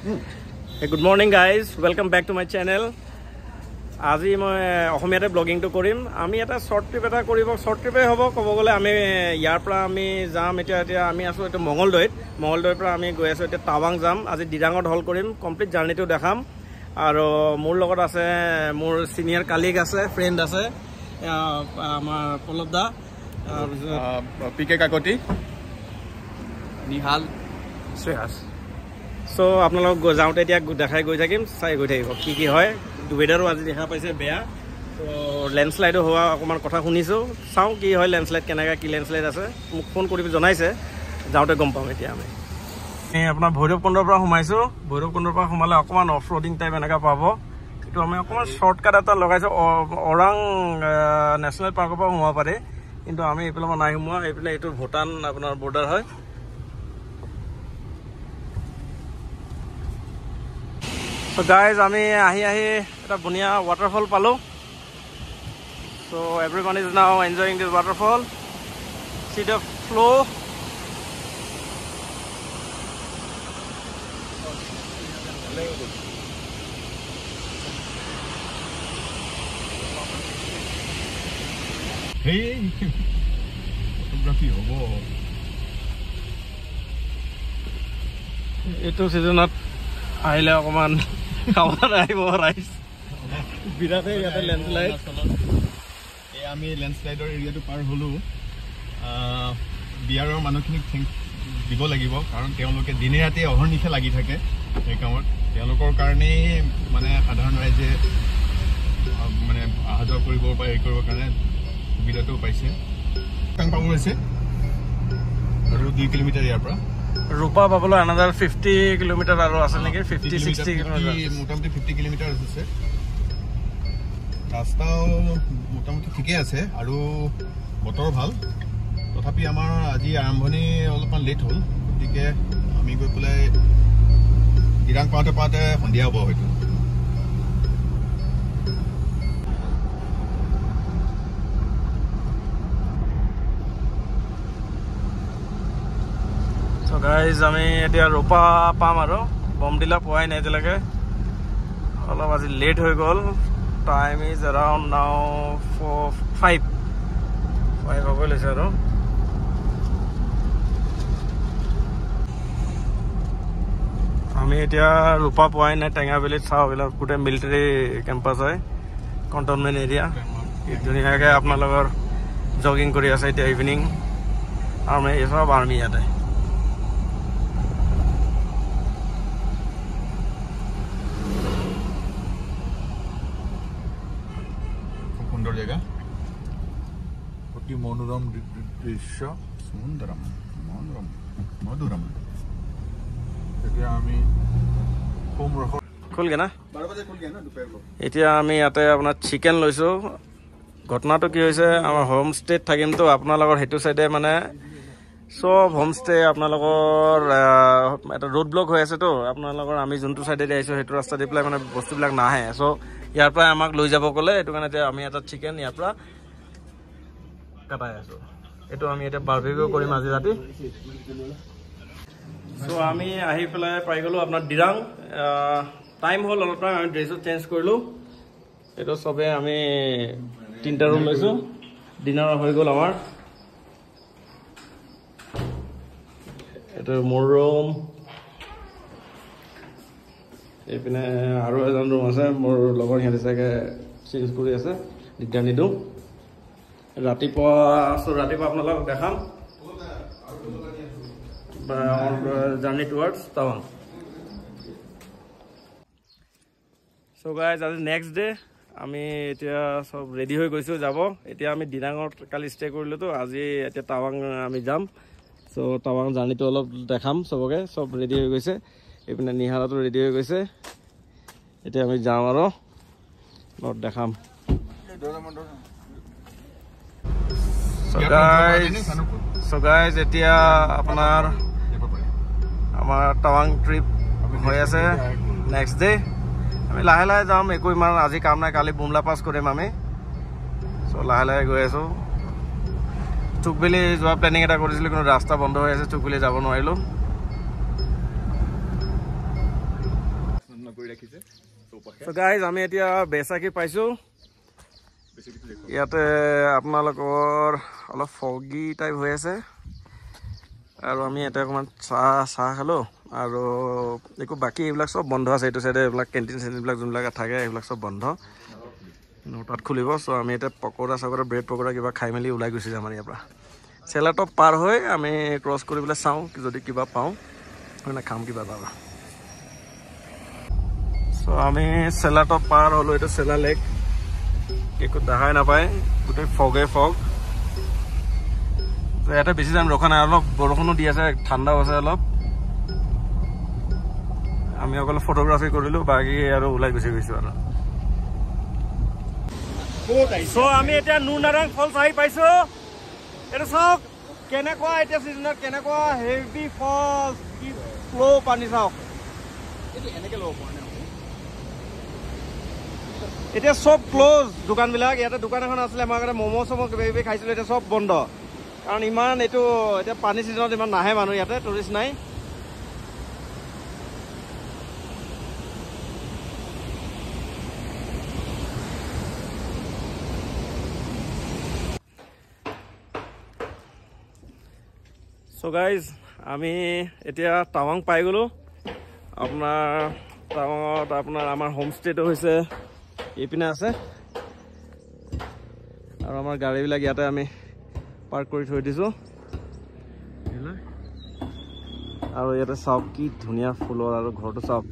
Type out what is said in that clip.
Hey, good morning guys, welcome back to my channel. আজি মই অসমীয়াতে ব্লগিংটো কৰিম আমি এটা শৰ্ট ট্ৰিপ এটা কৰিব শৰ্ট ট্ৰিপে হ'ব ক'ব গ'লে আমি ইয়াৰ পৰা আমি যাম এতিয়া আমি আছো এটা মঙ্গলদৈৰ পৰা আমি গৈ আছো এতিয়া টাৱাং যাম আজি ডিৰাঙত হল কৰিম কমপ্লিট জাৰ্নিটো দেখাম আৰু মোৰ লগত আছে মোৰ সিনিয়ৰ কলিগ আছে ফ্ৰেন্ড আছে আমাৰ পলবদা পিকে কাকতি নিহাল শ্ৰেয়াস সো আপোনালোক যাওঁতে এতিয়া দেখাই গৈ থাকিম চাই গৈ থাকিব কি হয় ৱেডাৰো আজি দেখা পাইছে বেয়া তো লেণ্ডশ্লাইডো হোৱা অকণমান কথা শুনিছোঁ চাওঁ কি হয় লেণ্ডশ্লাইড কেনেকৈ কি লেণ্ডশ্লাইড আছে মোক ফোন কৰি জনাইছে যাওঁতে গম পাম এতিয়া আমি আপোনাৰ ভৈৰৱকুণ্ডৰ পৰা সোমাইছোঁ ভৈৰৱকুণ্ডৰ পৰা সোমালে অকণমান অফ ৰোডিং টাইপ এনেকৈ পাব কিন্তু আমি অকণমান শ্বৰ্টকাট এটা লগাইছোঁ ওৰাং নেশ্যনেল পাৰ্কৰ পৰা সোমাব পাৰে কিন্তু আমি এইফালে নাই সোমোৱা এইফালে এইটো ভূটান আপোনাৰ বৰ্ডাৰ হয় So guys, আমি আহি এটা বুনিয়া waterfall পালো. So everyone is now enjoying this waterfall. See the flow. Hey, photography hobo. Ito seasonat আহিলে অকমান খাবার আহিব রাইস বিরাটে ইয়াতে ল্যান্ডস্লাইড এই আমি ল্যান্ডস্লাইডৰ এৰিয়াটো পাৰ হলো বিয়াৰৰ মানুহখিনিক থ্যাংক দিব লাগিব কাৰণ তেওঁলোকে দিনে ৰাতি অহৰ্নিশে লাগি থাকে এই কামত তেওঁলোকৰ কাৰণে মানে সাধাৰণ ৰাইজে মানে অহা যোৱা কৰিব বা এই কৰিব কাৰণে সুবিধাটো পাইছে কাং পাব হৈছে আৰু 2 কিলোমিটাৰ ইয়াৰ পৰা Rupa পাবলৈ another 50 কিলোমিটাৰ আৰু আছে নেকি 50 60 কিলোমিটাৰ মোটামুটি 50 কিলোমিটাৰ আছে ৰাস্তাও মোটামুটি ঠিকই আছে আৰু বতৰ ভাল তথাপি আমাৰ আজি আৰম্ভণি অলপমান লেট হ'ল গতিকে আমি গৈ পেলাই ডিৰাং পাওঁতে সন্ধিয়া হ'ব হয়তো So guys, আমি এতিয়া ৰূপা পাম আৰু বমডিলা পোৱাই নাই এতিয়ালৈকে অলপ আজি লেট হৈ গ'ল টাইম ইজ এৰাউণ্ড নাও 5 হ'ব লৈছে আৰু আমি এতিয়া ৰূপা পোৱাই নাই টেঙাবেলিত চাওঁ এইবিলাক গোটেই মিলিটাৰী কেম্পাছ হয় কণ্টনমেণ্ট এৰিয়া ধুনীয়াকৈ আপোনালোকৰ জগিং কৰি আছে এতিয়া ইভিনিং আৰু এই চব আৰ্মি ইয়াতে সুন্দৰ জেগা অতি মনোৰম দৃশ্য সুন্দৰম মধুৰম এতিয়া আমি খুলগে না এতিয়া আমি ইয়াতে আপোনাৰ চিকেন লৈছোঁ ঘটনাটো কি হৈছে আমাৰ হোম ষ্টেত থাকিমতো আপোনালোকৰ সেইটো চাইডে মানে চব হোম ষ্টে আপোনালোকৰ এটা ৰোড ব্লক হৈ আছেতো আপোনালোকৰ আমি যোনটো চাইডেদি আহিছোঁ সেইটো ৰাস্তা দি পেলাই মানে বস্তুবিলাক নাহে চ' ইয়াৰ পৰা আমাক লৈ যাব ক'লে এইটো কাৰণে এতিয়া আমি এটা চিকেন ইয়াৰ পৰা কাটাই আছোঁ এইটো আমি এতিয়া বাৰ্বিকিউ কৰিম আজি ৰাতি চ' আমি আহি পেলাই পাই গ'লোঁ আপোনাৰ ডিৰাং টাইম হ'ল অলপ টাইম আমি ড্ৰেছটো চেঞ্জ কৰিলোঁ এইটো চবেই আমি 3টা ৰুম লৈছোঁ ডিনাৰ হৈ গ'ল আমাৰ এইটো মোৰ ৰুম এইপিনে আৰু এজন ৰুম আছে মোৰ লগৰ সিহঁতে চাগে চেঞ্জ কৰি আছে দিগদাৰ নিদিওঁ ৰাতিপুৱা আপোনালোকক দেখাম জাৰ্ণি টুৱাৰ্ডছ টাৱাং চ' গাইজ আজি নেক্সট ডে আমি এতিয়া চব ৰেডি হৈ গৈছোঁ যাব এতিয়া আমি ডিৰাঙত কালি ষ্টে কৰিলোঁতো আজি এতিয়া টাৱাং আমি যাম চ' টাৱাং জাৰ্ণিটো অলপ দেখাম চবকে চব ৰেডি হৈ গৈছে এইপিনে নিহালাটো ৰেডি হৈ গৈছে এতিয়া আমি যাম আৰু অলপ দেখাম So guys, এতিয়া আপোনাৰ আমাৰ টাৱাং ট্ৰিপ হৈ আছে নেক্সট ডে আমি লাহে লাহে যাম একো ইমান আজি কাম নাই কালি বুমলা পাছ কৰিম আমি চ' লাহে লাহে গৈ আছোঁ চুকবেলি যোৱা প্লেনিং এটা কৰিছিলোঁ কিন্তু ৰাস্তা বন্ধ হৈ আছে চুকবেলি যাব নোৱাৰিলোঁ ৰাখিছে চৌপাশে। সো গাইজ আমি এতিয়া বেচাকি পাইছোঁ। ইয়াতে আপোনালোকৰ অলপ ফগি টাইপ হৈ আছে আৰু আমি ইয়াতে অকণমান চাহ খালোঁ আৰু একো বাকী এইবিলাক চব বন্ধ আছে। এইটো চাইডে এইবিলাক কেণ্টিন চেণ্টিনবিলাক যোনবিলাক থাকে সেইবিলাক চব বন্ধ, তাত খুলিব। চ' আমি এতিয়া পকৰা চকৰা ব্ৰেড পকৰা কিবা খাই মেলি ওলাই গুচি যাম আমাৰ ইয়াৰ পৰা। চেলাটপ পাৰ হৈ আমি ক্ৰছ কৰি পেলাই চাওঁ যদি কিবা পাওঁ মানে খাম কিবা পাবা। চ' আমি চেলাটপ পাৰ হ'লোঁ। এইটো চেলা লেক, একো দেখাই নাপায়, গোটেই ফগে ফগ। ইয়াতে বেছি টাইম ৰখা নাই, অলপ বৰষুণো দি আছে, ঠাণ্ডাও আছে অলপ। আমি অকল ফটোগ্ৰাফি কৰিলোঁ, বাকী আৰু ওলাই গুচি গৈছোঁ আৰু। চ' আমি এতিয়া নুনাৰাং ফলছ আহি পাইছোঁ। এইটো চাওক কেনেকুৱা এতিয়া চিজনত কেনেকুৱা হেভি ফলছ, কি ফ্ল' পানী চাওক। এনেকে ল'ব পৰা নাই এতিয়া চব ক্ল'জ দোকানবিলাক। ইয়াতে দোকান এখন আছিলে, আমাৰ কাৰণে ম'ম' চম' কিবা কিবি খাইছিলোঁ, এতিয়া চব বন্ধ। কাৰণ ইমান এইটো এতিয়া পানী ছিজনত ইমান নাহে মানুহ ইয়াতে, টুৰিষ্ট নাই। চ' গাইজ আমি এতিয়া টাৱাং পাই গ'লোঁ। আপোনাৰ টাৱাঙত আমাৰ হোমষ্টেটো হৈছে এইপিনে আছে আৰু আমাৰ গাড়ীবিলাক ইয়াতে আমি পাৰ্ক কৰি থৈ দিছোঁ। আৰু ইয়াতে চাওক কি ধুনীয়া ফুলৰ আৰু ঘৰটো চাওক।